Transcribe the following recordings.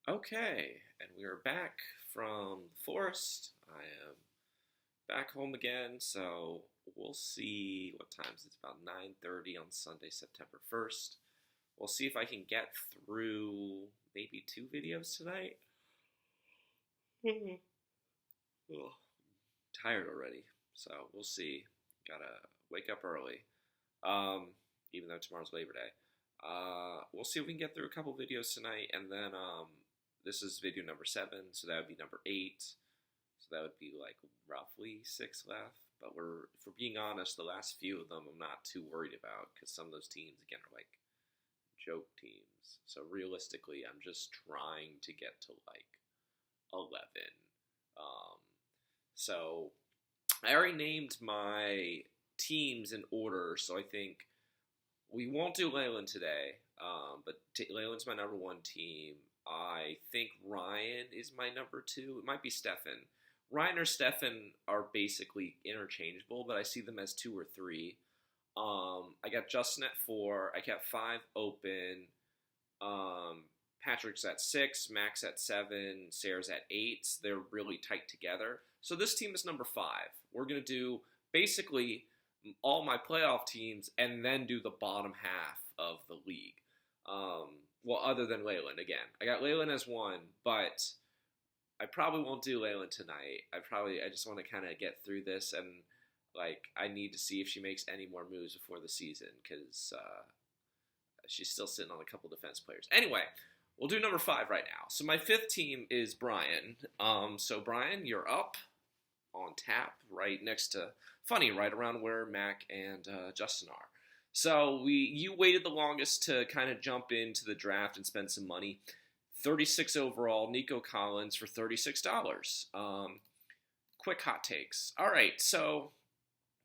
Okay, and we are back from the forest. I am back home again, so we'll see what times it's about 9:30 on Sunday, September 1st. We'll see if I can get through maybe two videos tonight. Ugh, tired already, so we'll see. Gotta wake up early, um, even though tomorrow's Labor Day. We'll see if we can get through a couple videos tonight, and then this is video number 7, so that would be number 8. So that would be like roughly 6 left. But if we're being honest, the last few of them I'm not too worried about because some of those teams again are like joke teams. So realistically, I'm just trying to get to like 11. Um, so I already named my teams in order, so I think we won't do Leyland today, but Leyland's my number 1 team. I think Ryan is my number 2. It might be Stefan. Ryan or Stefan are basically interchangeable, but I see them as 2 or 3. I got Justin at 4. I kept 5 open. Patrick's at 6. Max at 7. Sarah's at 8. They're really tight together. So this team is number 5. We're going to do basically all my playoff teams and then do the bottom half of the league. Well, other than Leyland, again. I got Leyland as 1, but I probably won't do Leyland tonight. I just want to kind of get through this, and like I need to see if she makes any more moves before the season because she's still sitting on a couple defense players. Anyway, we'll do number 5 right now. So my 5th team is Brian. So Brian, you're up on tap right next to right around where Mac and Justin are. So you waited the longest to kind of jump into the draft and spend some money. 36 overall, Nico Collins for $36. Quick hot takes. All right, so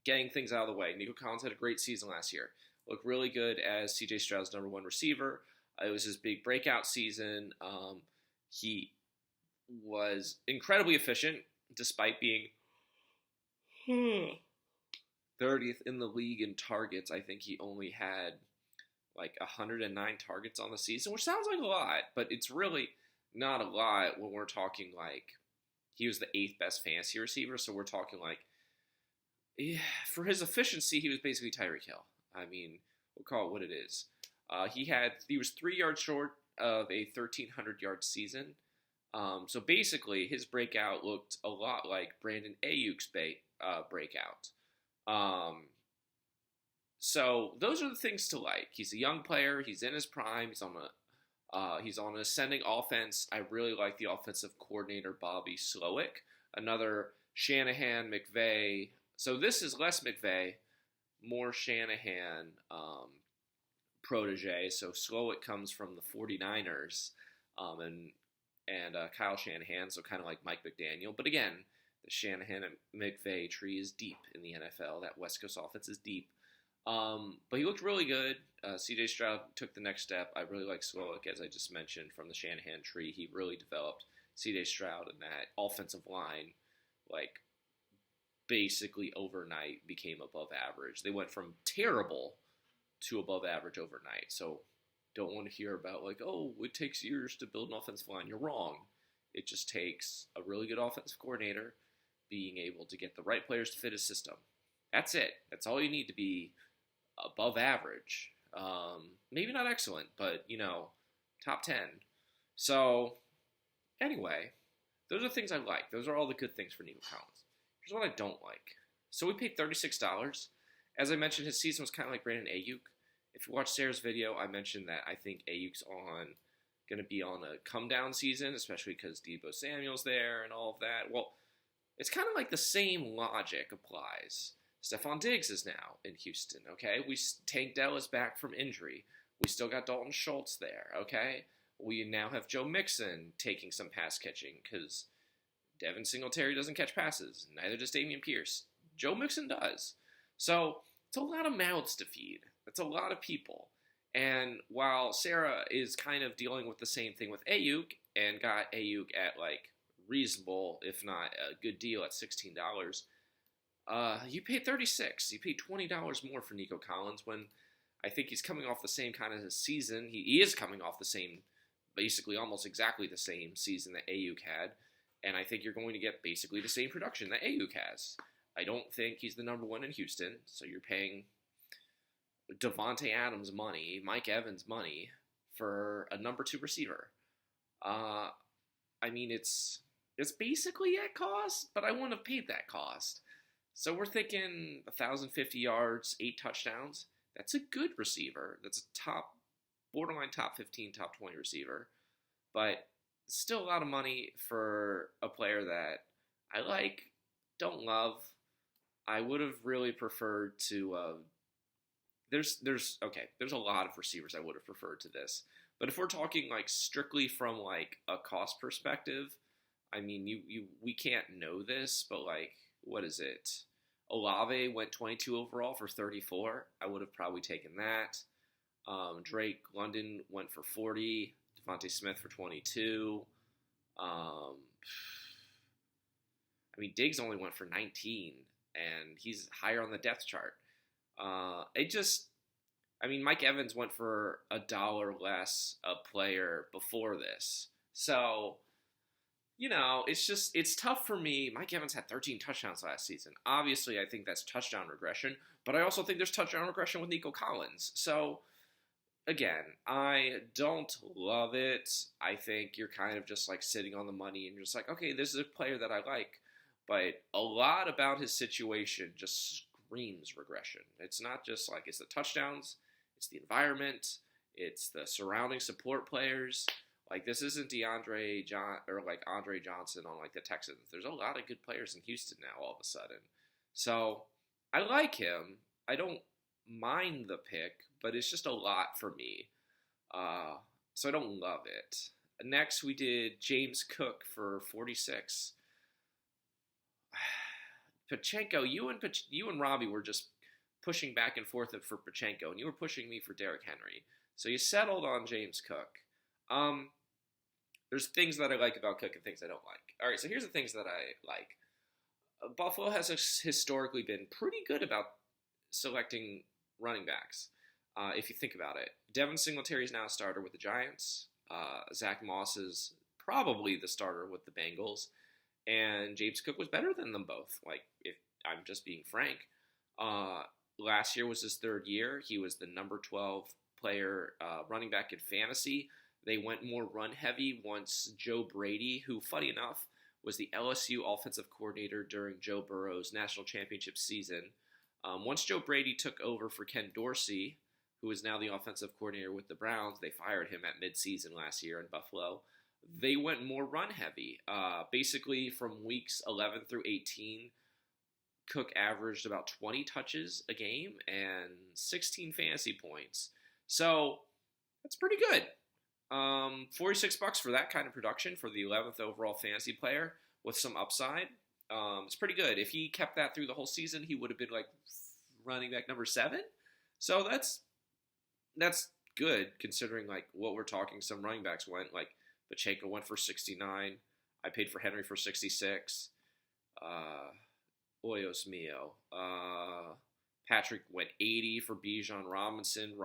getting things out of the way. Nico Collins had a great season last year. Looked really good as C.J. Stroud's number 1 receiver. It was his big breakout season. He was incredibly efficient despite being 30th in the league in targets. I think he only had like 109 targets on the season, which sounds like a lot, but it's really not a lot when we're talking like he was the 8th best fantasy receiver. So we're talking like, yeah, for his efficiency, he was basically Tyreek Hill. I mean, we'll call it what it is. He was 3 yards short of a 1,300-yard season. So basically, his breakout looked a lot like Brandon Ayuk's breakout. So those are the things to like. He's a young player. He's in his prime. He's on an ascending offense. I really like the offensive coordinator, Bobby Slowick. Another Shanahan, McVay. So this is less McVay, more Shanahan protege. So Slowick comes from the 49ers and Kyle Shanahan, so kind of like Mike McDaniel. But again, the Shanahan and McVay tree is deep in the NFL. That West Coast offense is deep. But he looked really good. C.J. Stroud took the next step. I really like Slowick, as I just mentioned, from the Shanahan tree. He really developed C.J. Stroud, and that offensive line, like, basically overnight became above average. They went from terrible to above average overnight. So don't want to hear about, like, oh, it takes years to build an offensive line. You're wrong. It just takes a really good offensive coordinator being able to get the right players to fit his system. That's it. That's all you need to be above average. Maybe not excellent, but, top 10. So, anyway, those are things I like. Those are all the good things for Nico Collins. Here's what I don't like. So we paid $36. As I mentioned, his season was kind of like Brandon Ayuk. If you watch Sarah's video, I mentioned that I think Ayuk's going to be on a come-down season, especially because Deebo Samuel's there and all of that. Well, it's kind of like the same logic applies. Stephon Diggs is now in Houston, okay? Tank Dell is back from injury. We still got Dalton Schultz there, okay? We now have Joe Mixon taking some pass catching because Devin Singletary doesn't catch passes. Neither does Dameon Pierce. Joe Mixon does. So it's a lot of mouths to feed. It's a lot of people. And while Sarah is kind of dealing with the same thing with Ayuk and got Ayuk at like reasonable, if not a good deal at $16, you paid $36. You paid $20 more for Nico Collins when I think he's coming off the same kind of season. He is coming off the same basically almost exactly the same season that Ayuk had, and I think you're going to get basically the same production that Ayuk has. I don't think he's the number one in Houston, so you're paying Devontae Adams money, Mike Evans money for a number two receiver. I mean, it's basically at cost, but I wouldn't have paid that cost. So we're thinking 1,050 yards, 8 touchdowns. That's a good receiver. That's a borderline top 15, top 20 receiver. But still a lot of money for a player that I like, don't love. I would have really preferred to. There's a lot of receivers I would have preferred to this. But if we're talking like strictly from like a cost perspective, I mean, we can't know this, but like, what is it? Olave went 22 overall for 34. I would have probably taken that. Drake London went for 40. Devontae Smith for 22. I mean, Diggs only went for 19, and he's higher on the depth chart. Mike Evans went for $1 less a player before this. So, it's tough for me. Mike Evans had 13 touchdowns last season. Obviously, I think that's touchdown regression, but I also think there's touchdown regression with Nico Collins. So, again, I don't love it. I think you're kind of just like sitting on the money and you're just like, okay, this is a player that I like. But a lot about his situation just screams regression. It's not just like it's the touchdowns, it's the environment, it's the surrounding support players. Like, this isn't Andre Johnson on like the Texans. There's a lot of good players in Houston now all of a sudden. So I like him. I don't mind the pick, but it's just a lot for me. So I don't love it. Next, we did James Cook for 46. Pachenko, you and Robbie were just pushing back and forth for Pachenko, and you were pushing me for Derrick Henry. So you settled on James Cook. There's things that I like about Cook and things I don't like. All right, so here's the things that I like. Buffalo has historically been pretty good about selecting running backs, if you think about it. Devin Singletary is now a starter with the Giants. Zach Moss is probably the starter with the Bengals. And James Cook was better than them both, like, if I'm just being frank. Last year was his third year. He was the number 12 player running back in fantasy. They went more run-heavy once Joe Brady, who, funny enough, was the LSU offensive coordinator during Joe Burrow's national championship season. Once Joe Brady took over for Ken Dorsey, who is now the offensive coordinator with the Browns, they fired him at midseason last year in Buffalo. They went more run-heavy. Basically, from weeks 11 through 18, Cook averaged about 20 touches a game and 16 fantasy points. So, that's pretty good. $46 for that kind of production for the 11th overall fantasy player with some upside. It's pretty good. If he kept that through the whole season, he would have been like running back number 7. So that's good considering like what we're talking. Some running backs went, like Pacheco went for 69. I paid for Henry for 66. Oyos mio. Patrick went 80 for Bijan Robinson.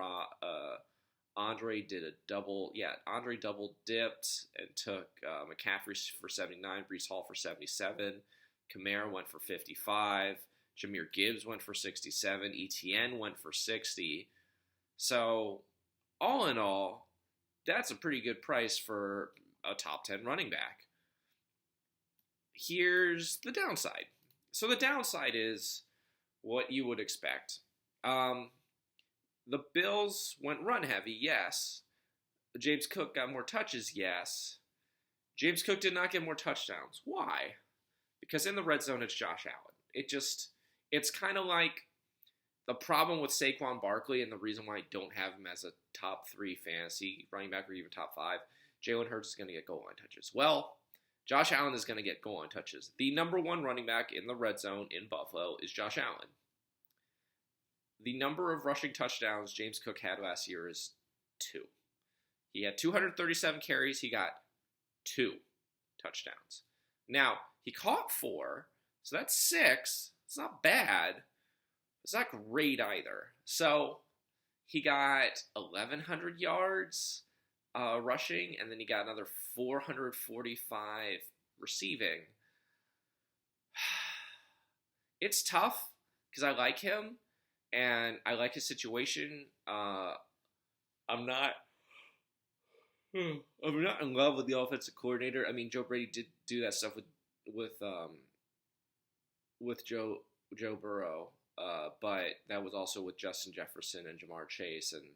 Andre did a double. Yeah, Andre double dipped and took McCaffrey for 79, Breece Hall for 77. Kamara went for 55. Jahmyr Gibbs went for 67. Etienne went for 60. So, all in all, that's a pretty good price for a top 10 running back. Here's the downside. So the downside is what you would expect. The Bills went run heavy, yes. James Cook got more touches, yes. James Cook did not get more touchdowns. Why? Because in the red zone, it's Josh Allen. It's kind of like the problem with Saquon Barkley and the reason why I don't have him as a top 3 fantasy running back or even top 5. Jalen Hurts is going to get goal line touches. Well, Josh Allen is going to get goal line touches. The number 1 running back in the red zone in Buffalo is Josh Allen. The number of rushing touchdowns James Cook had last year is 2. He had 237 carries. He got 2 touchdowns. Now, he caught 4, so that's 6. It's not bad. It's not great either. So, he got 1,100 yards, rushing, and then he got another 445 receiving. It's tough because I like him and I like his situation. I'm not. I'm not in love with the offensive coordinator. I mean, Joe Brady did do that stuff with Joe Burrow, but that was also with Justin Jefferson and Jamar Chase, and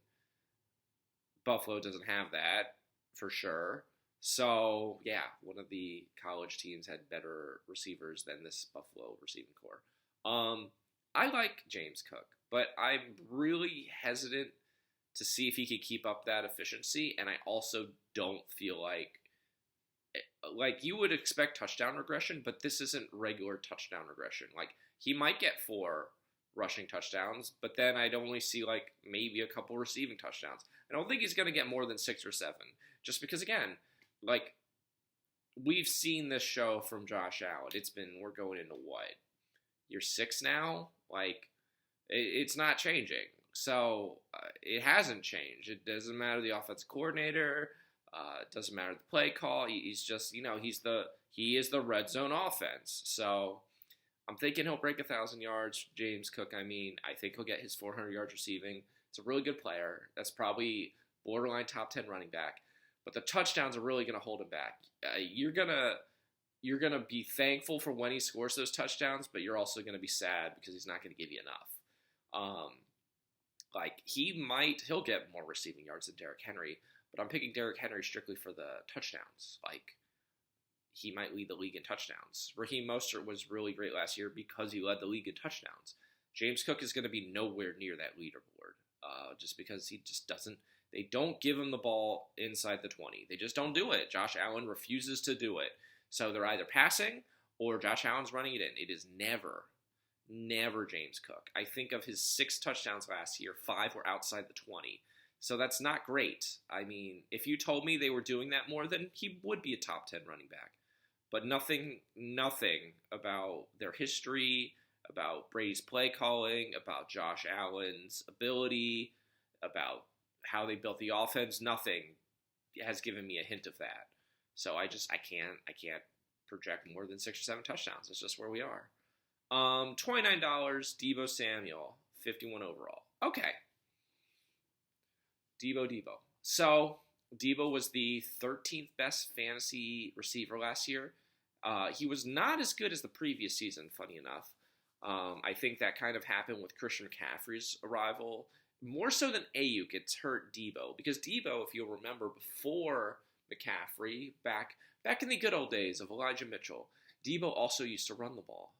Buffalo doesn't have that for sure. So yeah, one of the college teams had better receivers than this Buffalo receiving core. I like James Cook, but I'm really hesitant to see if he could keep up that efficiency, and I also don't feel like you would expect touchdown regression, but this isn't regular touchdown regression. Like he might get 4 rushing touchdowns, but then I'd only see like maybe a couple receiving touchdowns. I don't think he's going to get more than 6 or 7, just because again, like we've seen this show from Josh Allen. We're going into what, year 6 now? Like it's not changing. So it hasn't changed. It doesn't matter the offensive coordinator. It doesn't matter the play call. He's just, he is the red zone offense. So I'm thinking he'll break 1,000 yards. James Cook, I think he'll get his 400 yards receiving. It's a really good player. That's probably borderline top 10 running back. But the touchdowns are really going to hold him back. You're gonna be thankful for when he scores those touchdowns, but you're also gonna be sad because he's not going to give you enough. Like he'll get more receiving yards than Derrick Henry, but I'm picking Derrick Henry strictly for the touchdowns. Like he might lead the league in touchdowns. Raheem Mostert was really great last year because he led the league in touchdowns. James Cook is going to be nowhere near that leaderboard, just because he just doesn't. They don't give him the ball inside the 20. They just don't do it. Josh Allen refuses to do it. So they're either passing or Josh Allen's running it in. It is never James Cook. I think of his 6 touchdowns last year, 5 were outside the 20. So that's not great. I mean, if you told me they were doing that more, then he would be a top 10 running back. But nothing about their history, about Brady's play calling, about Josh Allen's ability, about how they built the offense, nothing has given me a hint of that. So I can't project more than 6 or 7 touchdowns. That's just where we are. $29, Deebo Samuel, 51 overall. Okay. Deebo. So Deebo was the 13th best fantasy receiver last year. He was not as good as the previous season, funny enough. I think that kind of happened with Christian McCaffrey's arrival. More so than Ayuk, it's hurt Deebo. Because Deebo, if you'll remember, before McCaffrey, back in the good old days of Elijah Mitchell, Deebo also used to run the ball.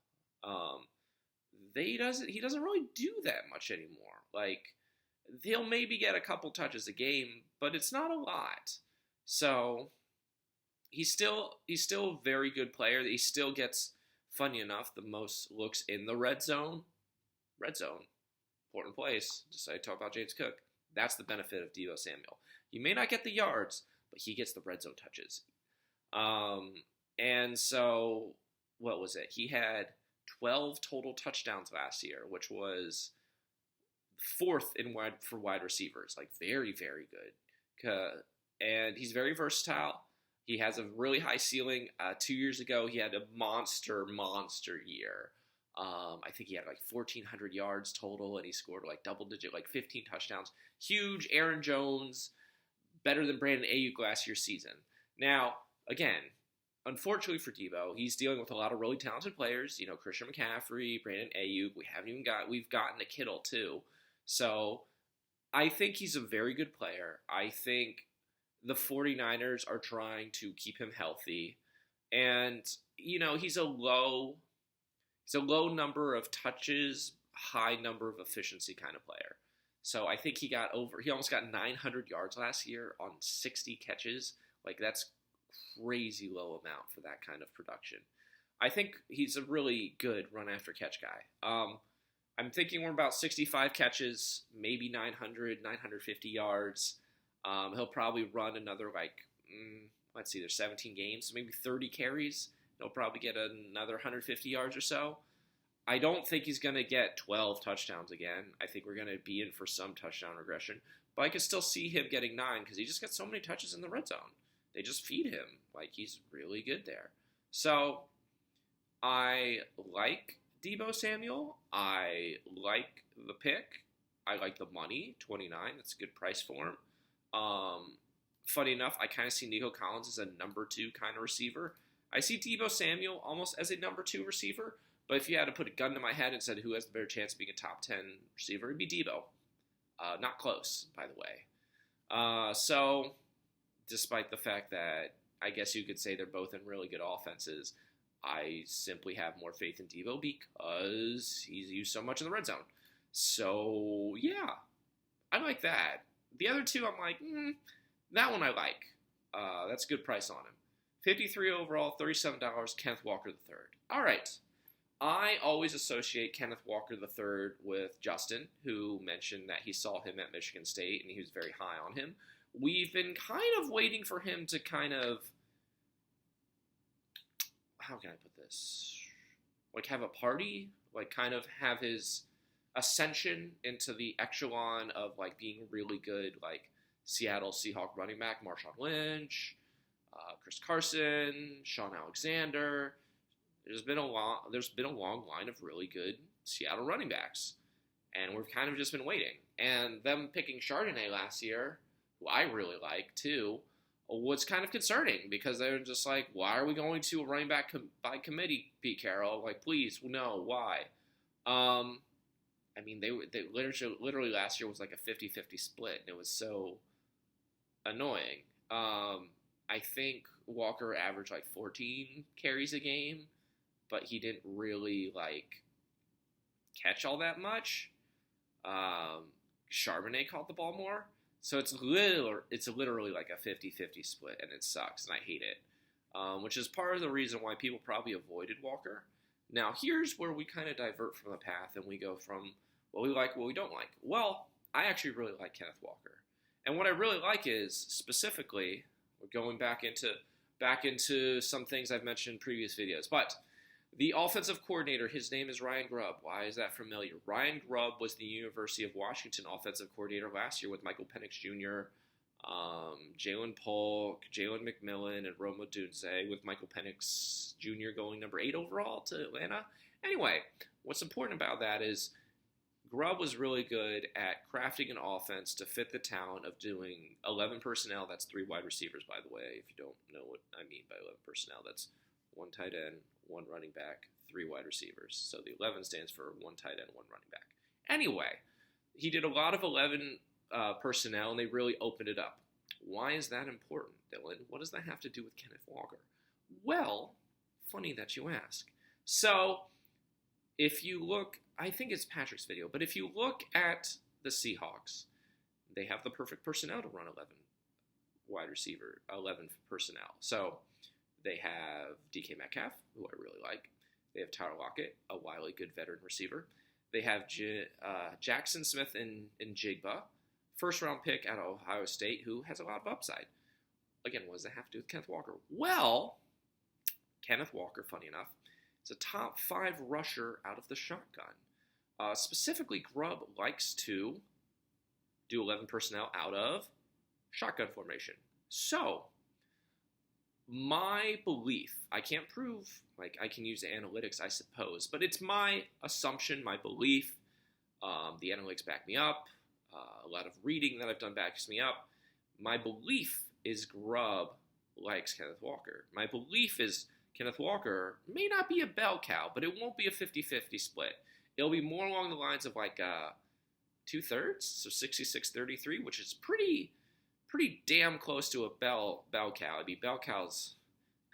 He doesn't really do that much anymore. Like, he'll maybe get a couple touches a game, but it's not a lot. So he's still a very good player. He still gets, funny enough, the most looks in the red zone. Important place. Just like I talk about James Cook. That's the benefit of Deebo Samuel. He may not get the yards, but he gets the red zone touches. And so, what was it? He had 12 total touchdowns last year, which was 4th for wide receivers. Like, very, very good. And he's very versatile. He has a really high ceiling. 2 years ago, he had a monster year. I think he had like 1,400 yards total, and he scored like double-digit, like 15 touchdowns. Huge. Aaron Jones, better than Brandon Ayuk last year's season. Now, again, unfortunately for Deebo, he's dealing with a lot of really talented players. Christian McCaffrey, Brandon Ayuk. We've gotten a Kittle too. So I think he's a very good player. I think the 49ers are trying to keep him healthy. And, he's a low number of touches, high number of efficiency kind of player. So I think he almost got 900 yards last year on 60 catches. Like, that's crazy low amount for that kind of production. I think he's a really good run after catch guy. I'm thinking we're about 65 catches, maybe 950 yards. He'll probably run another, there's 17 games, so maybe 30 carries. He'll probably get another 150 yards or so. I don't think he's going to get 12 touchdowns again. I think we're going to be in for some touchdown regression. but I could still see him getting 9 because he just gets so many touches in the red zone. They just feed him. Like, he's really good there. So, I like Deebo Samuel. I like the pick. I like the money, 29. That's a good price for him. Funny enough, I kind of see Nico Collins as a number 2 kind of receiver. I see Deebo Samuel almost as a number 2 receiver, but if you had to put a gun to my head and said who has the better chance of being a top 10 receiver, it'd be Deebo. Not close, by the way. So, despite the fact that I guess you could say they're both in really good offenses, I simply have more faith in Deebo because he's used so much in the red zone. So, yeah, I like that. The other two, I'm like, that one I like. That's a good price on him. 53 overall, $37, Kenneth Walker III. All right. I always associate Kenneth Walker III with Justin, who mentioned that he saw him at Michigan State and he was very high on him. We've been kind of waiting for him to kind of, how can I put this? Like have a party, like kind of have his ascension into the echelon of like being really good, like Seattle Seahawk running back Marshawn Lynch, Chris Carson, Sean Alexander. There's been a long line of really good Seattle running backs, and we've kind of just been waiting. And them picking Chardonnay last year, who I really like too, was kind of concerning because they were just like, why are we going to a running back by committee, Pete Carroll? Like, please, no, why? I mean, they literally last year was like a 50-50 split, and it was so annoying. I think Walker averaged like 14 carries a game, but he didn't really like catch all that much. Charbonnet caught the ball more. So it's literally like a 50-50 split, and it sucks, and I hate it. Which is part of the reason why people probably avoided Walker. Now, here's where we kind of divert from the path, and we go from what we like, what we don't like. Well, I actually really like Kenneth Walker. And what I really like is, specifically, we're going back into some things I've mentioned in previous videos, but the offensive coordinator, his name is Ryan Grubb. Why is that familiar? Ryan Grubb was the University of Washington offensive coordinator last year with Michael Penix Jr., Jalen Polk, Jalen McMillan, and Rome Odunze, with Michael Penix Jr. going number 8 overall to Atlanta. Anyway, what's important about that is Grubb was really good at crafting an offense to fit the talent of doing 11 personnel. That's 3 wide receivers, by the way. If you don't know what I mean by 11 personnel, that's 1 tight end, 1 running back, 3 wide receivers. So the 11 stands for 1 tight end, 1 running back. Anyway, he did a lot of 11 personnel, and they really opened it up. Why is that important, Dylan? What does that have to do with Kenneth Walker? Well, funny that you ask. So, if you look, I think it's Patrick's video, but if you look at the Seahawks, they have the perfect personnel to run 11 personnel. So, they have DK Metcalf, who I really like. They have Tyler Lockett, a wily good veteran receiver. They have Jackson Smith and Jigba, first-round pick out of Ohio State, who has a lot of upside. Again, what does that have to do with Kenneth Walker? Well, Kenneth Walker, funny enough, is a top 5 rusher out of the shotgun. Specifically, Grubb likes to do 11 personnel out of shotgun formation. So, my belief, I can't prove, like I can use the analytics, I suppose, but it's my assumption, my belief. The analytics back me up. A lot of reading that I've done backs me up. My belief is Grubb likes Kenneth Walker. My belief is Kenneth Walker may not be a bell cow, but it won't be a 50-50 split. It'll be more along the lines of like 2/3, so 66-33, which is pretty damn close to a bell cow. I mean, bell cows,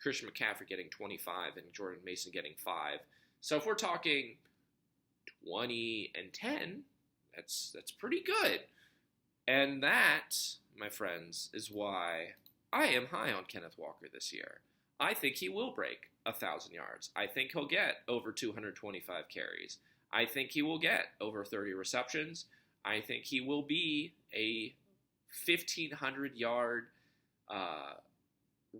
Christian McCaffrey getting 25 and Jordan Mason getting 5. So if we're talking 20 and 10, that's pretty good. And that, my friends, is why I am high on Kenneth Walker this year. I think he will break 1,000 yards. I think he'll get over 225 carries. I think he will get over 30 receptions. I think he will be a 1,500-yard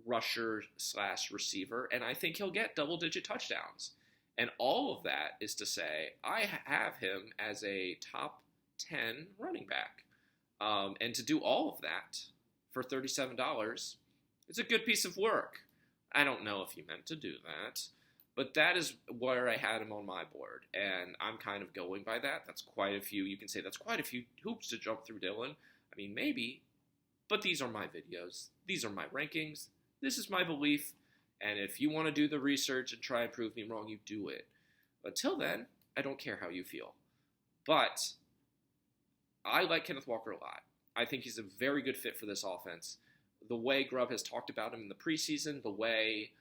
rusher/receiver, and I think he'll get double-digit touchdowns. And all of that is to say, I have him as a top 10 running back. And to do all of that for $37, it's a good piece of work. I don't know if he meant to do that, but that is where I had him on my board, and I'm kind of going by that. That's quite a few. You can say that's quite a few hoops to jump through, Dylan. I mean, maybe, but these are my videos. These are my rankings. This is my belief, and if you want to do the research and try and prove me wrong, you do it. Until then, I don't care how you feel. But I like Kenneth Walker a lot. I think he's a very good fit for this offense. The way Grubb has talked about him in the preseason, the way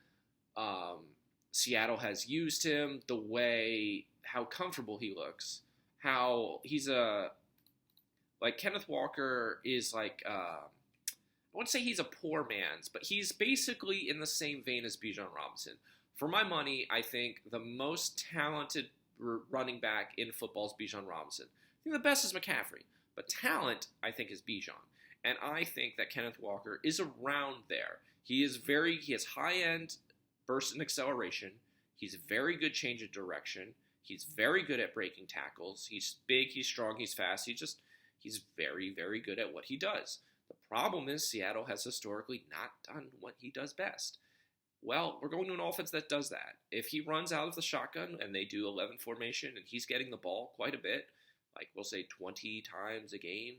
Seattle has used him, the way how comfortable he looks, how he's Kenneth Walker is I wouldn't say he's a poor man's, but he's basically in the same vein as Bijan Robinson. For my money, I think the most talented running back in football is Bijan Robinson. I think the best is McCaffrey, but talent, I think, is Bijan. And I think that Kenneth Walker is around there. He has high-end burst and acceleration. He's very good change of direction. He's very good at breaking tackles. He's big, he's strong, he's fast. He's very, very good at what he does. The problem is Seattle has historically not done what he does best. Well, we're going to an offense that does that. If he runs out of the shotgun and they do 11 formation and he's getting the ball quite a bit, like we'll say 20 times a game,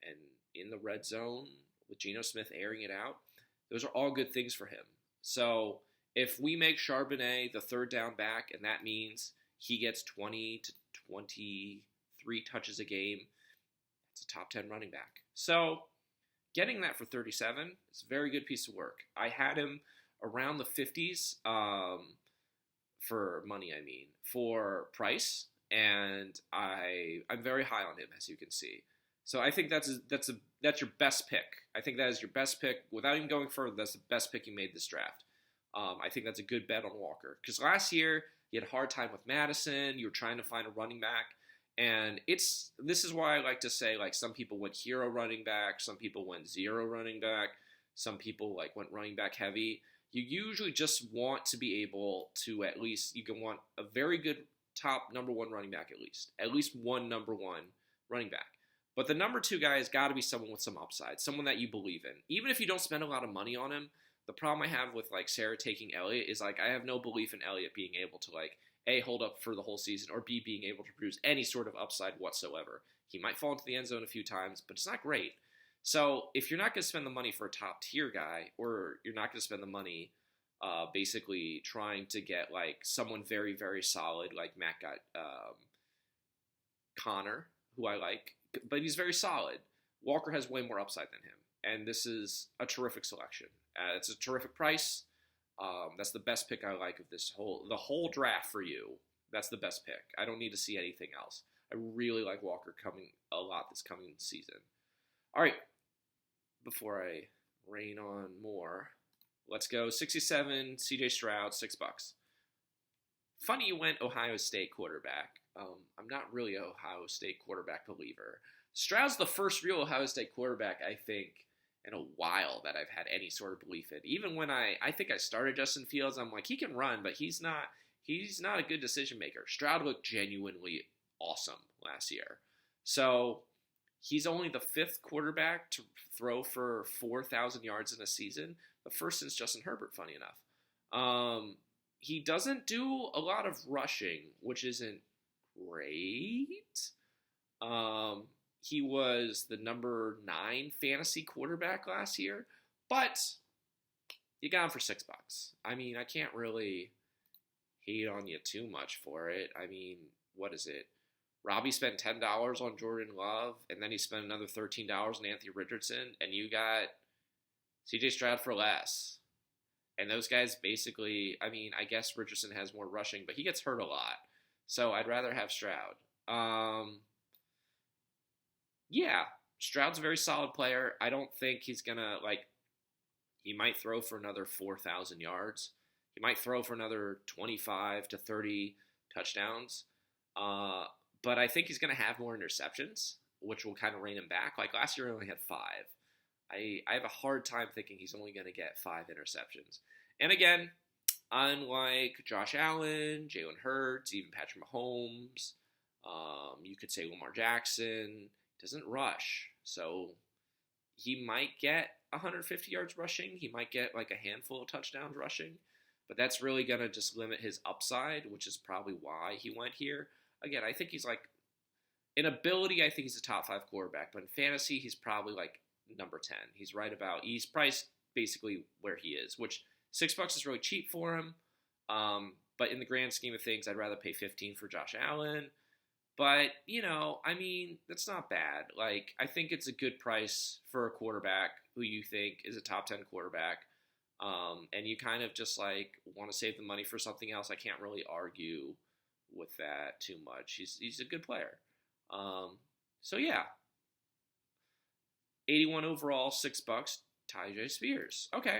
and in the red zone with Geno Smith airing it out, those are all good things for him. So if we make Charbonnet the third down back, and that means he gets 20 to 23 touches a game, it's a top 10 running back. So getting that for 37 is a very good piece of work. I had him around the 50s for money, for price, and I'm very high on him, as you can see. So I think that's your best pick. I think that is your best pick. Without even going further, that's the best pick you made this draft. I think that's a good bet on Walker. Because last year, you had a hard time with Madison. You were trying to find a running back. And this is why I like to say, some people went hero running back. Some people went zero running back. Some people, went running back heavy. You usually just want to be able to you can want a very good top number one running back at least. At least one number one running back. But the number two guy has got to be someone with some upside, someone that you believe in. Even if you don't spend a lot of money on him, the problem I have with Sarah taking Elliott is I have no belief in Elliott being able to A, hold up for the whole season, or B, being able to produce any sort of upside whatsoever. He might fall into the end zone a few times, but it's not great. So if you're not going to spend the money for a top tier guy, or you're not going to spend the money basically trying to get someone very, very solid like Matt got Connor, who I like, but he's very solid. Walker has way more upside than him, and this is a terrific selection. It's a terrific price. That's the best pick I like of the whole draft for you. That's the best pick. I don't need to see anything else. I really like Walker coming a lot this coming season. All right, before I rain on more, let's go 67 CJ Stroud, $6. Funny you went Ohio State quarterback. I'm not really an Ohio State quarterback believer. Stroud's the first real Ohio State quarterback, I think, in a while that I've had any sort of belief in. Even when I think I started Justin Fields, I'm like, he can run, but he's not a good decision maker. Stroud looked genuinely awesome last year. So he's only the fifth quarterback to throw for 4,000 yards in a season. The first since Justin Herbert, funny enough. He doesn't do a lot of rushing, which isn't great. He was the number 9 fantasy quarterback last year, but you got him for $6. I can't really hate on you too much for it. What is it? Robbie spent $10 on Jordan Love, and then he spent another $13 on Anthony Richardson, and you got CJ Stroud for less. And those guys basically, I guess Richardson has more rushing, but he gets hurt a lot. So I'd rather have Stroud. Yeah, Stroud's a very solid player. I don't think he's going to, he might throw for another 4,000 yards. He might throw for another 25 to 30 touchdowns. But I think he's going to have more interceptions, which will kind of rein him back. Last year he only had 5. I have a hard time thinking he's only going to get 5 interceptions. And again, unlike Josh Allen, Jalen Hurts, even Patrick Mahomes, you could say Lamar Jackson, doesn't rush. So he might get 150 yards rushing. He might get like a handful of touchdowns rushing. But that's really going to just limit his upside, which is probably why he went here. Again, I think he's like, in ability, I think he's a top 5 quarterback. But in fantasy, he's probably like number 10. He's priced basically where he is, which $6 is really cheap for him. But in the grand scheme of things, I'd rather pay 15 for Josh Allen. But, I mean, that's not bad. Like, I think it's a good price for a quarterback who you think is a top 10 quarterback. And you kind of just like want to save the money for something else. I can't really argue with that too much. He's a good player. So yeah, 81 overall, $6. Tyjae Spears. Okay.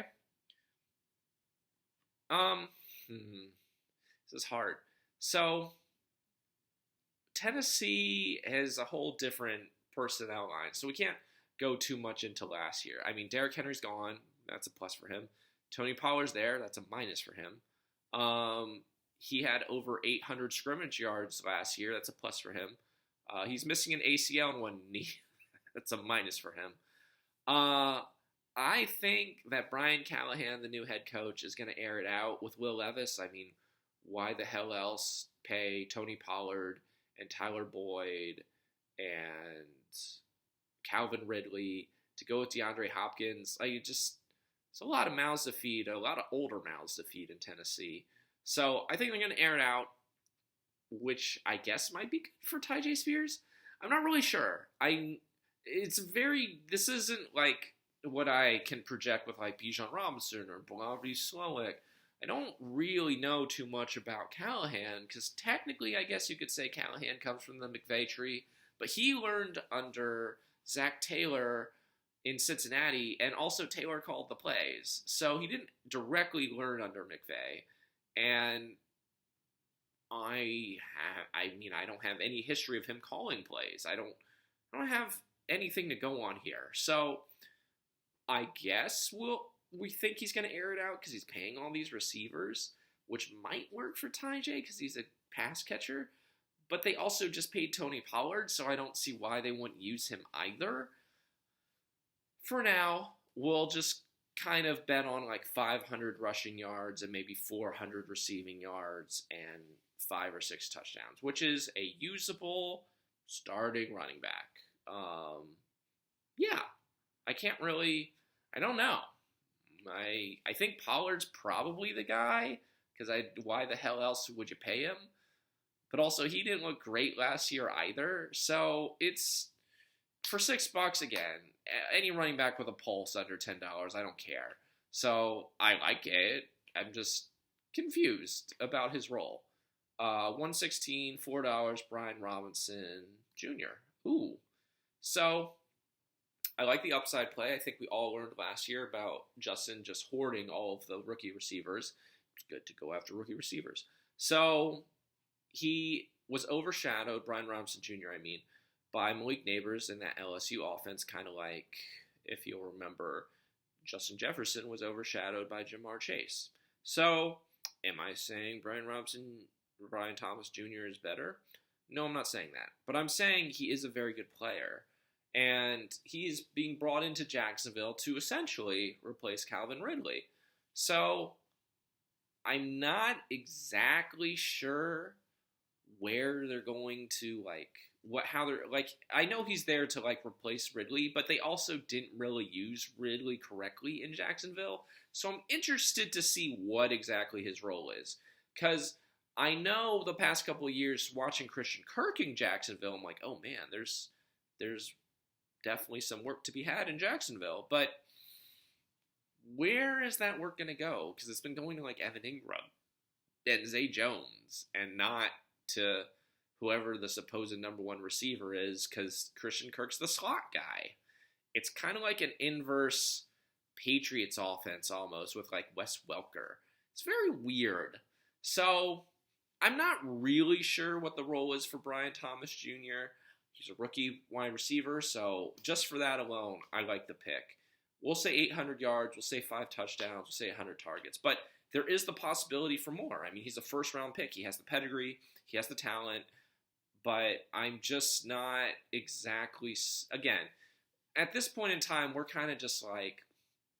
This is hard. So Tennessee has a whole different personnel line, so we can't go too much into last year. I mean, Derrick Henry's gone. That's a plus for him. Tony Pollard's there. That's a minus for him. He had over 800 scrimmage yards last year. That's a plus for him. He's missing an ACL in one knee. That's a minus for him. I think that Brian Callahan, the new head coach, is going to air it out with Will Levis. I mean, why the hell else pay Tony Pollard and Tyler Boyd and Calvin Ridley to go with DeAndre Hopkins? It's a lot of mouths to feed, a lot of older mouths to feed in Tennessee. So I think they're going to air it out, which I guess might be good for Tyjae Spears. I'm not really sure. This isn't like what I can project with like Bijan Robinson or Bobby Slowick. I don't really know too much about Callahan because technically I guess you could say Callahan comes from the McVay tree, but he learned under Zach Taylor in Cincinnati, and also Taylor called the plays. So he didn't directly learn under McVay. And I don't have any history of him calling plays. I don't have anything to go on here. So I guess we think he's going to air it out because he's paying all these receivers, which might work for Tyjae because he's a pass catcher. But they also just paid Tony Pollard, so I don't see why they wouldn't use him either. For now, we'll just kind of bet on like 500 rushing yards and maybe 400 receiving yards and 5 or 6 touchdowns, which is a usable starting running back. Yeah, I don't know. I think Pollard's probably the guy because why the hell else would you pay him? But also he didn't look great last year either. So it's for $6 again. Any running back with a pulse under $10, I don't care. So I like it. I'm just confused about his role. $116, $4, Brian Robinson Jr. Ooh. So I like the upside play. I think we all learned last year about Justin just hoarding all of the rookie receivers. It's good to go after rookie receivers. So he was overshadowed, Brian Robinson Jr., by Malik Neighbors in that LSU offense, kind of like, if you'll remember, Justin Jefferson was overshadowed by Jamar Chase. So, am I saying Brian Thomas Jr. is better? No, I'm not saying that. But I'm saying he is a very good player. And he's being brought into Jacksonville to essentially replace Calvin Ridley. So, I'm not exactly sure where they're going to, I know he's there to, replace Ridley, but they also didn't really use Ridley correctly in Jacksonville. So I'm interested to see what exactly his role is. Because I know the past couple of years watching Christian Kirk in Jacksonville, I'm like, oh man, there's definitely some work to be had in Jacksonville. But where is that work going to go? Because it's been going to, Evan Ingram and Zay Jones and not to whoever the supposed number one receiver is, because Christian Kirk's the slot guy. It's kind of like an inverse Patriots offense almost with Wes Welker. It's very weird. So I'm not really sure what the role is for Brian Thomas Jr. He's a rookie wide receiver, so just for that alone, I like the pick. We'll say 800 yards, we'll say 5 touchdowns, we'll say 100 targets, but there is the possibility for more. He's a first-round pick. He has the pedigree, he has the talent, but I'm just not exactly. Again, at this point in time, we're kind of just like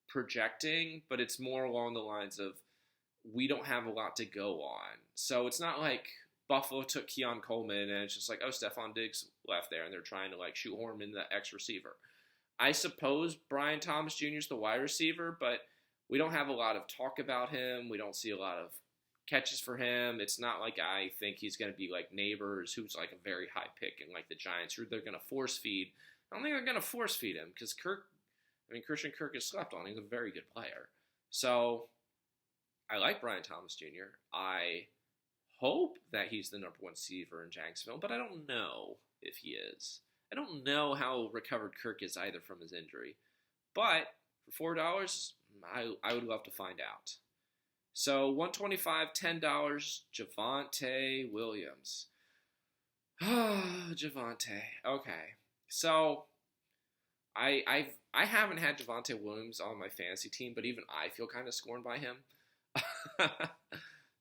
projecting, but it's more along the lines of we don't have a lot to go on. So it's not like Buffalo took Keon Coleman and it's just like, oh, Stephon Diggs left there and they're trying to like shoehorn him in the X receiver. I suppose Brian Thomas Jr. is the wide receiver, but we don't have a lot of talk about him. We don't see a lot of catches for him. It's not like I think he's going to be like Neighbors, who's like a very high pick, and like the Giants, who they're going to force feed. I don't think they're going to force feed him because Christian Kirk is slept on. He's a very good player. So I like Brian Thomas Jr. I hope that he's the number one receiver in Jacksonville, but I don't know if he is. I don't know how recovered Kirk is either from his injury. But for $4, I would love to find out. So $125, $10, Javonte Williams. Javonte. Okay. So I haven't had Javonte Williams on my fantasy team, but even I feel kind of scorned by him.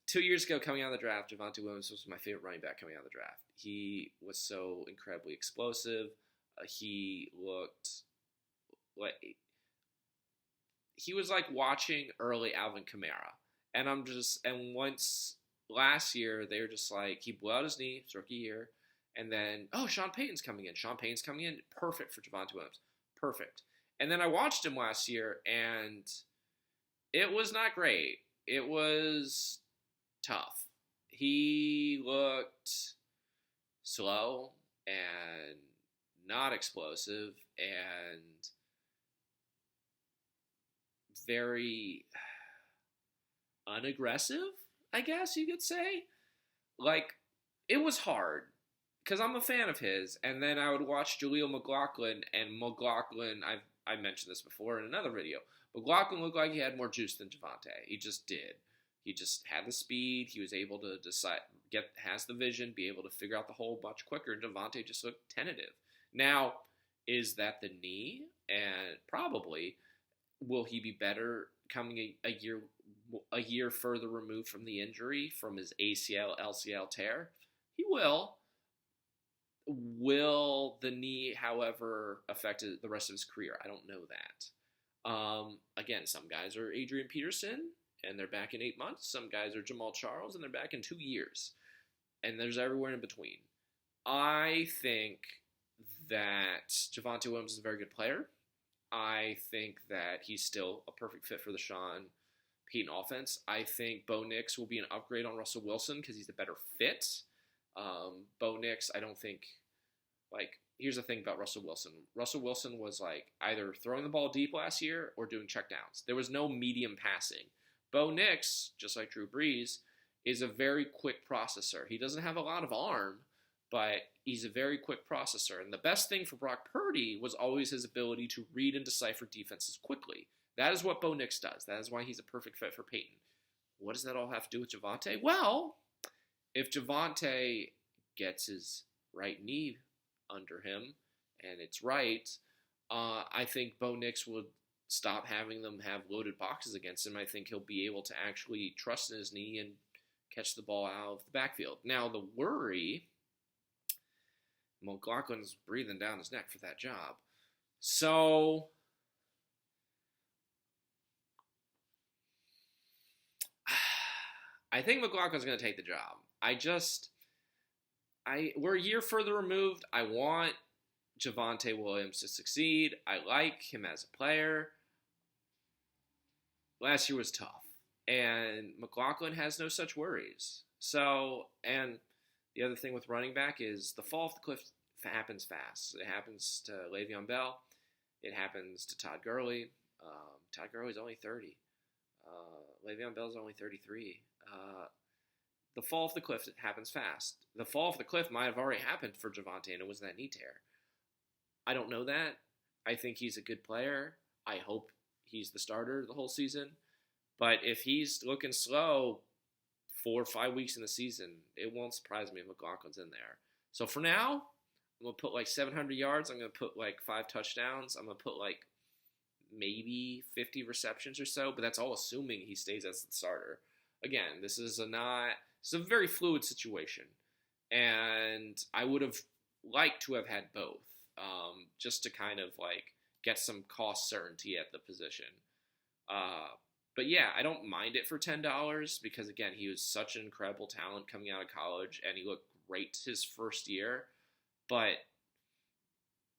2 years ago, coming out of the draft, Javonte Williams was my favorite running back coming out of the draft. He was so incredibly explosive. He looked like he was like watching early Alvin Kamara. And once last year, they were just like, he blew out his knee, his rookie year. And then, Sean Payton's coming in. Perfect for Javonte Williams. Perfect. And then I watched him last year, and it was not great. It was tough. He looked slow and not explosive and very unaggressive, I guess you could say. Like, it was hard because I'm a fan of his, and then I would watch Jaleel McLaughlin, and McLaughlin, I mentioned this before in another video, McLaughlin looked like he had more juice than Javonte. He just did. He just had the speed. He was able to has the vision, be able to figure out the hole much quicker. Javonte just looked tentative. Now, is that the knee? And probably. Will he be better coming a year further removed from the injury, from his ACL, LCL tear? He will. Will the knee, however, affect the rest of his career? I don't know that. Again, some guys are Adrian Peterson, and they're back in 8 months. Some guys are Jamal Charles, and they're back in 2 years. And there's everywhere in between. I think that Javonte Williams is a very good player. I think that he's still a perfect fit for the Sean Payton offense. I think Bo Nix will be an upgrade on Russell Wilson because he's a better fit. Bo Nix, I don't think, here's the thing about Russell Wilson. Russell Wilson was either throwing the ball deep last year or doing checkdowns. There was no medium passing. Bo Nix, just like Drew Brees, is a very quick processor. He doesn't have a lot of arm, but he's a very quick processor. And the best thing for Brock Purdy was always his ability to read and decipher defenses quickly. That is what Bo Nix does. That is why he's a perfect fit for Peyton. What does that all have to do with Javonte? Well, if Javonte gets his right knee under him and it's right, I think Bo Nix would stop having them have loaded boxes against him. I think he'll be able to actually trust in his knee and catch the ball out of the backfield. Now, the worry, McLaughlin's breathing down his neck for that job. So, I think McLaughlin's going to take the job. We're a year further removed. I want Javonte Williams to succeed. I like him as a player. Last year was tough. And McLaughlin has no such worries. So, and the other thing with running back is the fall off the cliff happens fast. It happens to Le'Veon Bell. It happens to Todd Gurley. Todd Gurley's only 30. Le'Veon Bell's only 33. The fall off the cliff happens fast. The fall off the cliff might have already happened for Javonte, and it was that knee tear. I don't know that. I think he's a good player. I hope he's the starter the whole season. But if he's looking slow 4 or 5 weeks in the season, it won't surprise me if McLaughlin's in there. So for now, I'm going to put 700 yards. I'm going to put 5 touchdowns. I'm going to put maybe 50 receptions or so. But that's all assuming he stays as the starter. Again, this is a very fluid situation. and I would have liked to have had both, just to kind of like get some cost certainty at the position. Uh, but yeah, I don't mind it for $10 because again, he was such an incredible talent coming out of college, and he looked great his first year. But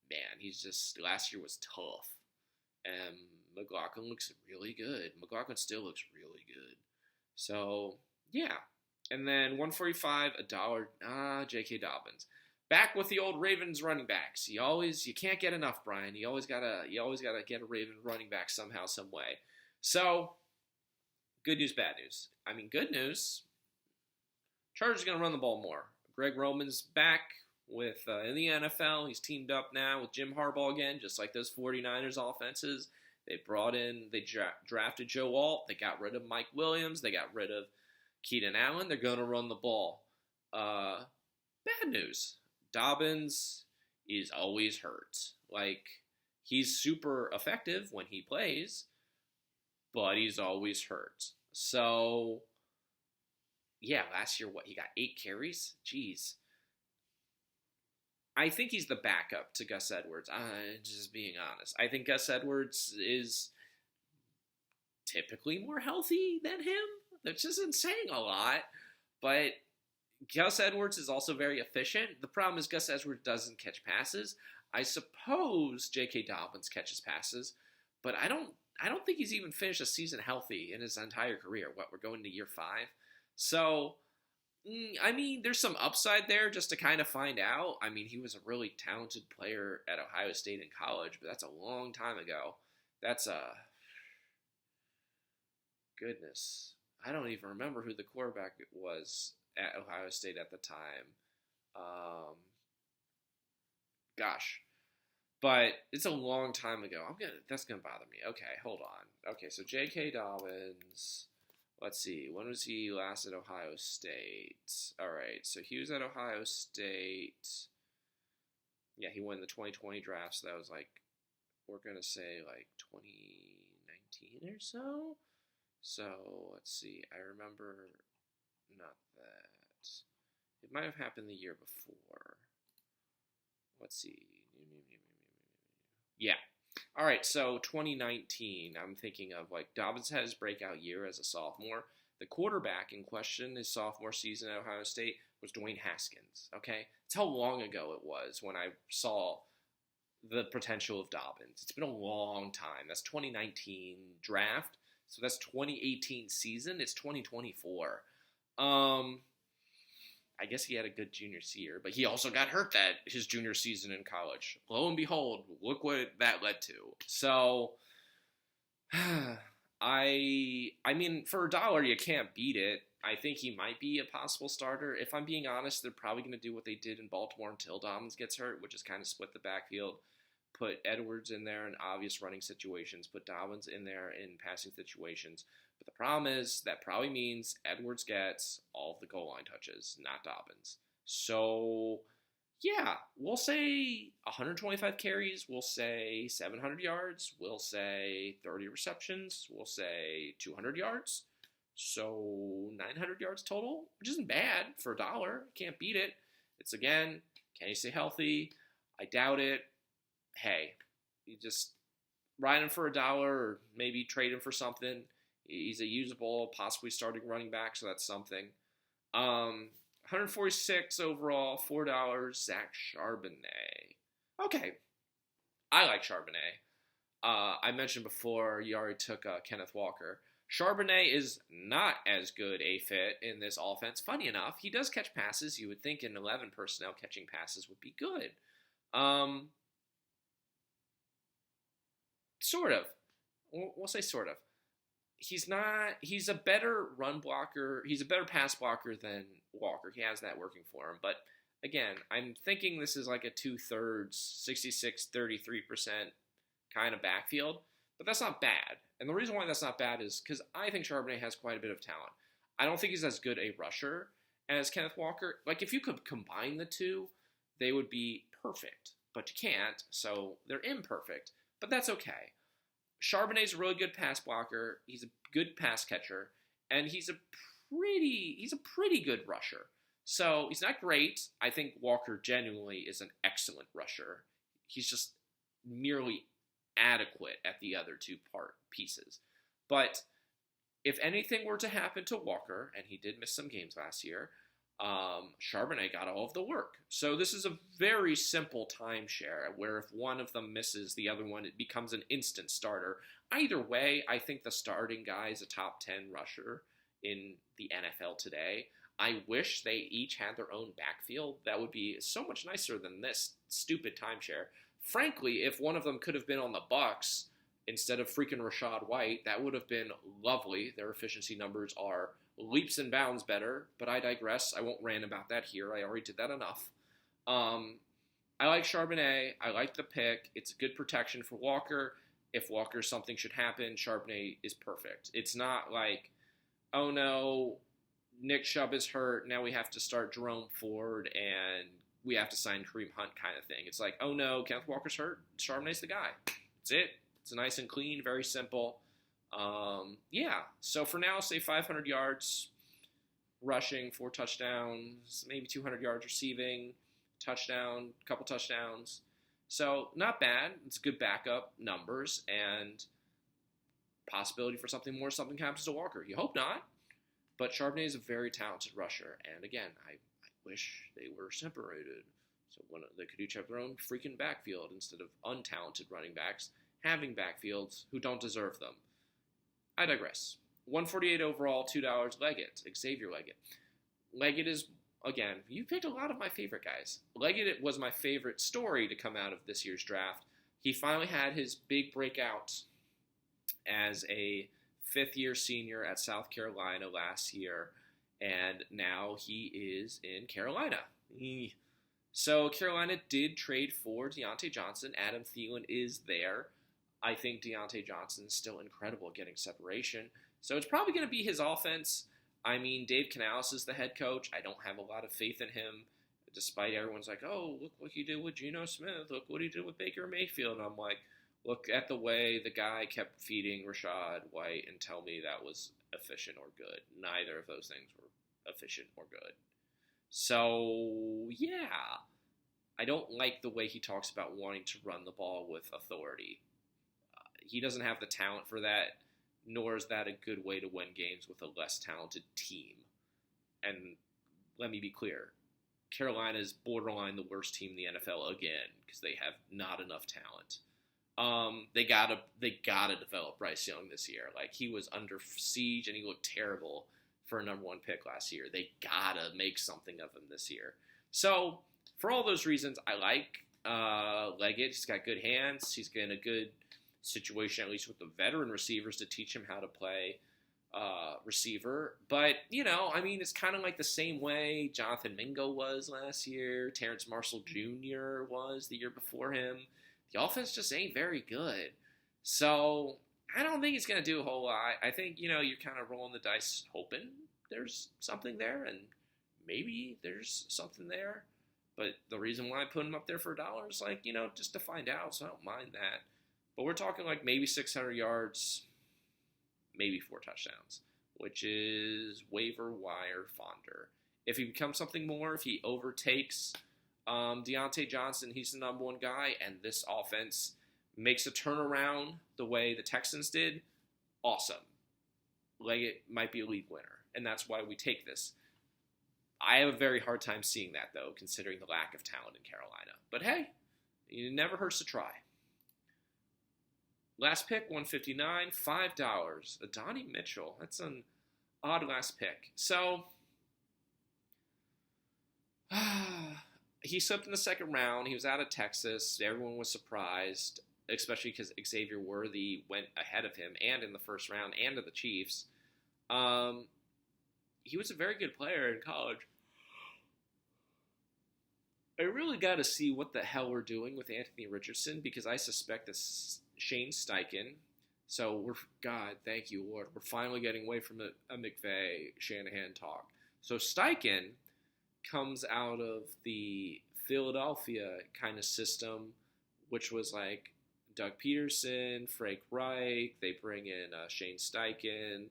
man, he's just last year was tough, and McLaughlin looks really good. McLaughlin still looks really good. So yeah, and then 145 a dollar. J.K. Dobbins. Back with the old Ravens running backs. You can't get enough, Brian. You always gotta get a Raven running back somehow, some way. So, good news, bad news. I mean, good news. Chargers are gonna run the ball more. Greg Roman's back with in the NFL. He's teamed up now with Jim Harbaugh again, just like those 49ers offenses. They drafted Joe Alt. They got rid of Mike Williams. They got rid of Keenan Allen. They're gonna run the ball. Bad news. Dobbins is always hurt. Like, he's super effective when he plays, but he's always hurt. So, yeah, last year, he got 8 carries? Jeez. I think he's the backup to Gus Edwards. Just being honest. I think Gus Edwards is typically more healthy than him. That just isn't saying a lot, but Gus Edwards is also very efficient. The problem is Gus Edwards doesn't catch passes. I suppose J.K. Dobbins catches passes, but I don't think he's even finished a season healthy in his entire career. We're going to year 5. So, I mean, there's some upside there just to kind of find out. I mean, he was a really talented player at Ohio State in college, but that's a long time ago. That's goodness. I don't even remember who the quarterback was at Ohio State at the time. Gosh. But it's a long time ago. That's gonna bother me. Okay, hold on. Okay, so J.K. Dobbins. Let's see. When was he last at Ohio State? All right, so he was at Ohio State. Yeah, he won the 2020 draft, so that was like, we're gonna say like 2019 or so. So let's see. I remember. Not that. It might have happened the year before. Let's see. Yeah. All right, so 2019, I'm thinking of like Dobbins had his breakout year as a sophomore. The quarterback in question his sophomore season at Ohio State was Dwayne Haskins, okay? That's how long ago it was when I saw the potential of Dobbins. It's been a long time. That's 2019 draft, so that's 2018 season. It's 2024. I guess he had a good junior year, but he also got hurt that his junior season in college. Lo and behold, look what that led to. So, I mean, for $1, you can't beat it. I think he might be a possible starter. If I'm being honest, they're probably going to do what they did in Baltimore until Dobbins gets hurt, which is kind of split the backfield. Put Edwards in there in obvious running situations. Put Dobbins in there in passing situations. But the problem is that probably means Edwards gets all of the goal line touches, not Dobbins. So, yeah, we'll say 125 carries. We'll say 700 yards. We'll say 30 receptions. We'll say 200 yards. So 900 yards total, which isn't bad for $1. Can't beat it. It's, again, can he stay healthy? I doubt it. Hey, you just ride him for $1 or maybe trade him for something. He's a usable, possibly starting running back, so that's something. 146 overall, $4, Zach Charbonnet. Okay, I like Charbonnet. I mentioned before, you already took Kenneth Walker. Charbonnet is not as good a fit in this offense. Funny enough, he does catch passes. You would think an 11 personnel catching passes would be good. Sort of. We'll say sort of. He's a better run blocker. He's a better pass blocker than Walker. He has that working for him. But again, I'm thinking this is like a 2/3, 66, 33% kind of backfield. But that's not bad. And the reason why that's not bad is because I think Charbonnet has quite a bit of talent. I don't think he's as good a rusher as Kenneth Walker. Like, if you could combine the two, they would be perfect. But you can't, so they're imperfect. But that's okay. Charbonnet's a really good pass blocker. He's a good pass catcher, and he's a pretty good rusher. So he's not great. I think Walker genuinely is an excellent rusher. He's just merely adequate at the other two part pieces. But if anything were to happen to Walker, and he did miss some games last year, Charbonnet got all of the work. So this is a very simple timeshare where if one of them misses, the other one, it becomes an instant starter. Either way, I think the starting guy is a top 10 rusher in the NFL today. I wish they each had their own backfield. That would be so much nicer than this stupid timeshare. Frankly, if one of them could have been on the Bucks instead of freaking Rachaad White, that would have been lovely. Their efficiency numbers are leaps and bounds better, but I digress. I won't rant about that here. I already did that enough. I like Charbonnet. I like the pick. It's good protection for Walker. If Walker something should happen, Charbonnet is perfect. It's not like, oh no, Nick Chubb is hurt. Now we have to start Jerome Ford and we have to sign Kareem Hunt kind of thing. It's like, oh no, Kenneth Walker's hurt. Charbonnet's the guy. That's it. It's nice and clean, very simple. Yeah. So for now, say 500 yards rushing, 4 touchdowns, maybe 200 yards receiving, touchdown, couple touchdowns. So not bad. It's good backup numbers and possibility for something more. Something happens to Walker. You hope not. But Charbonnet is a very talented rusher. And again, I wish they were separated. So they could each have their own freaking backfield instead of untalented running backs having backfields who don't deserve them. I digress. 148 overall, $2. Leggett, Xavier Leggett. Leggett is, again, you picked a lot of my favorite guys. Leggett was my favorite story to come out of this year's draft. He finally had his big breakout as a fifth-year senior at South Carolina last year, and now he is in Carolina. So Carolina did trade for Deontay Johnson. Adam Thielen is there. I think Deontay Johnson is still incredible at getting separation. So it's probably going to be his offense. I mean, Dave Canales is the head coach. I don't have a lot of faith in him, despite everyone's like, oh, look what he did with Geno Smith. Look what he did with Baker Mayfield. And I'm like, look at the way the guy kept feeding Rachaad White and tell me that was efficient or good. Neither of those things were efficient or good. So, yeah. I don't like the way he talks about wanting to run the ball with authority. He doesn't have the talent for that, nor is that a good way to win games with a less talented team. And let me be clear, Carolina is borderline the worst team in the NFL again because they have not enough talent. They gotta develop Bryce Young this year. Like, he was under siege and he looked terrible for a number 1 pick last year. They gotta make something of him this year. So for all those reasons, I like Leggett. He's got good hands. He's in a good situation, at least with the veteran receivers, to teach him how to play receiver. But, I mean, it's kind of like the same way Jonathan Mingo was last year, Terrence Marshall Jr. was the year before him. The offense just ain't very good. So I don't think he's going to do a whole lot. I think, you're kind of rolling the dice hoping there's something there, and maybe there's something there. But the reason why I put him up there for $1 is, like, just to find out, so I don't mind that. But we're talking like maybe 600 yards, maybe 4 touchdowns, which is waiver wire fonder. If he becomes something more, if he overtakes Deontay Johnson, he's the number 1 guy, and this offense makes a turnaround the way the Texans did, awesome. Leggett might be a league winner, and that's why we take this. I have a very hard time seeing that, though, considering the lack of talent in Carolina. But hey, it never hurts to try. Last pick, 159, $5. Adonai Mitchell. That's an odd last pick. So, he slipped in the second round. He was out of Texas. Everyone was surprised, especially because Xavier Worthy went ahead of him and in the first round and to the Chiefs. He was a very good player in college. I really got to see what the hell we're doing with Anthony Richardson, because I suspect that Shane Steichen. So God, thank you, Lord. We're finally getting away from a McVay Shanahan talk. So Steichen comes out of the Philadelphia kind of system, which was like Doug Peterson, Frank Reich. They bring in Shane Steichen.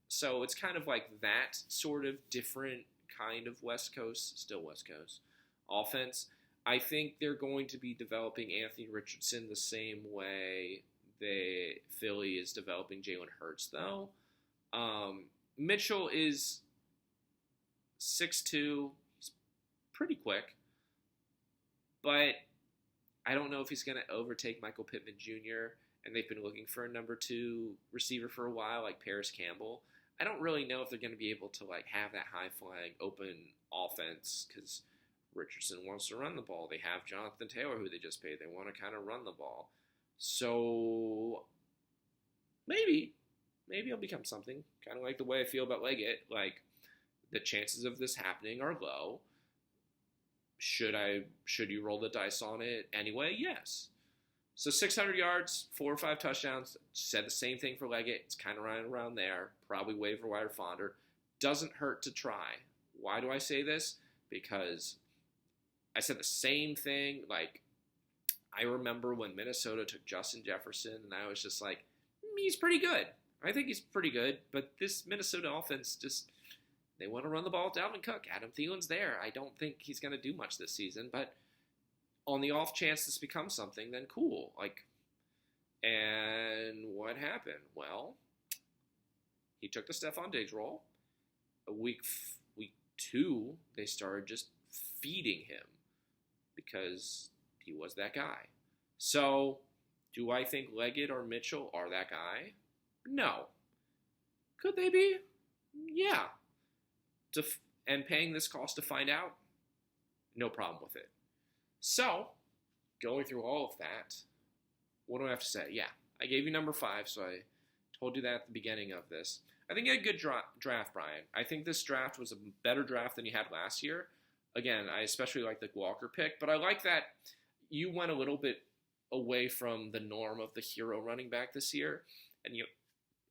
So it's kind of like that sort of different kind of West Coast, still West Coast offense. I think they're going to be developing Anthony Richardson the same way Philly is developing Jalen Hurts, though. Mitchell is 6'2", he's pretty quick, but I don't know if he's going to overtake Michael Pittman Jr., and they've been looking for a number 2 receiver for a while, like Paris Campbell. I don't really know if they're going to be able to have that high-flying, open offense because Richardson wants to run the ball. They have Jonathan Taylor, who they just paid. They want to kind of run the ball. So maybe it'll become something, kind of like the way I feel about Leggett. The chances of this happening are low. Should you roll the dice on it anyway? Yes. So 600 yards, 4 or 5 touchdowns. Said the same thing for Leggett. It's kind of right around there. Probably waiver wire fodder. Doesn't hurt to try. Why do I say this? Because I said the same thing. I remember when Minnesota took Justin Jefferson, and I was just like, he's pretty good. I think he's pretty good. But this Minnesota offense they want to run the ball with Dalvin Cook. Adam Thielen's there. I don't think he's going to do much this season, but on the off chance this becomes something, then cool. And what happened? Well, he took the Stephon Diggs role. Week 2, they started just feeding him because he was that guy. So, do I think Leggett or Mitchell are that guy? No. Could they be? Yeah. And paying this cost to find out? No problem with it. So, going through all of that, what do I have to say? Yeah, I gave you number 5, so I told you that at the beginning of this. I think you had a good draft, Brian. I think this draft was a better draft than you had last year. Again, I especially like the Walker pick, but I like that you went a little bit away from the norm of the hero running back this year, and you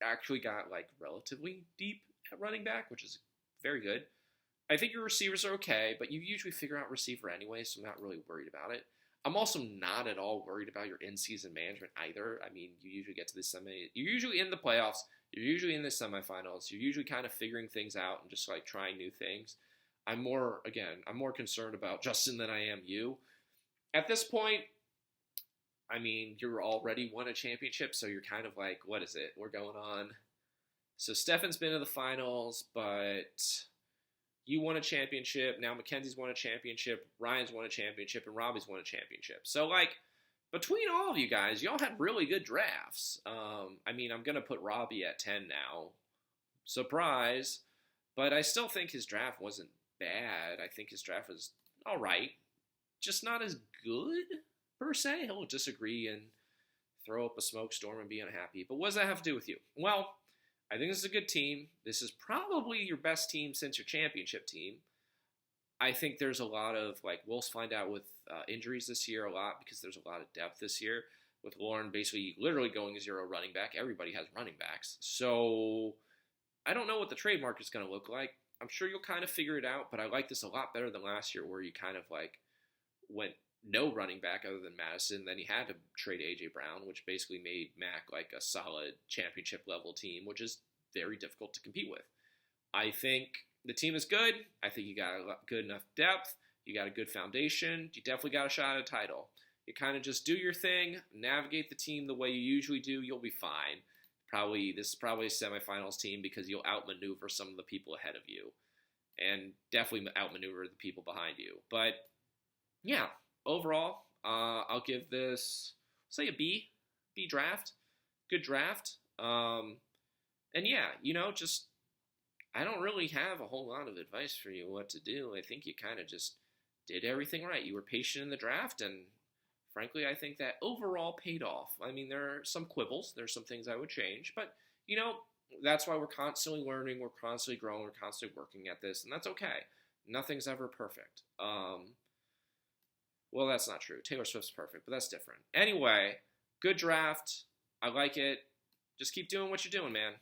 actually got relatively deep at running back, which is very good. I think your receivers are okay, but you usually figure out receiver anyway, so I'm not really worried about it. I'm also not at all worried about your in-season management either. I mean, you usually get to the you're usually in the playoffs, you're usually in the semifinals, you're usually kind of figuring things out and just trying new things. I'm more concerned about Justin than I am you. At this point, I mean, you're already won a championship, so you're kind of what is it? We're going on. So Stefan's been to the finals, but you won a championship. Now Mackenzie's won a championship. Ryan's won a championship. And Robbie's won a championship. So, between all of you guys, y'all had really good drafts. I mean, I'm going to put Robbie at 10 now. Surprise. But I still think his draft wasn't bad. I think his draft was all right. Just not as good, per se. He'll disagree and throw up a smoke storm and be unhappy. But what does that have to do with you? Well, I think this is a good team. This is probably your best team since your championship team. I think there's a lot of, we'll find out with injuries this year a lot because there's a lot of depth this year. With Lauren basically literally going 0 running back. Everybody has running backs. So I don't know what the trade market is going to look like. I'm sure you'll kind of figure it out, but I like this a lot better than last year where you kind of went no running back other than Madison. Then you had to trade A.J. Brown, which basically made Mac a solid championship level team, which is very difficult to compete with. I think the team is good. I think you got good enough depth. You got a good foundation. You definitely got a shot at a title. You kind of just do your thing, navigate the team the way you usually do. You'll be fine. This is probably a semifinals team because you'll outmaneuver some of the people ahead of you and definitely outmaneuver the people behind you. But yeah, overall, I'll give this, say a B draft. Good draft. And yeah, I don't really have a whole lot of advice for you what to do. I think you kind of just did everything right. You were patient in the draft, and frankly, I think that overall paid off. I mean, there are some quibbles. There's some things I would change, but, that's why we're constantly learning, we're constantly growing, we're constantly working at this, and that's okay. Nothing's ever perfect. Well, that's not true. Taylor Swift's perfect, but that's different. Anyway, good draft. I like it. Just keep doing what you're doing, man.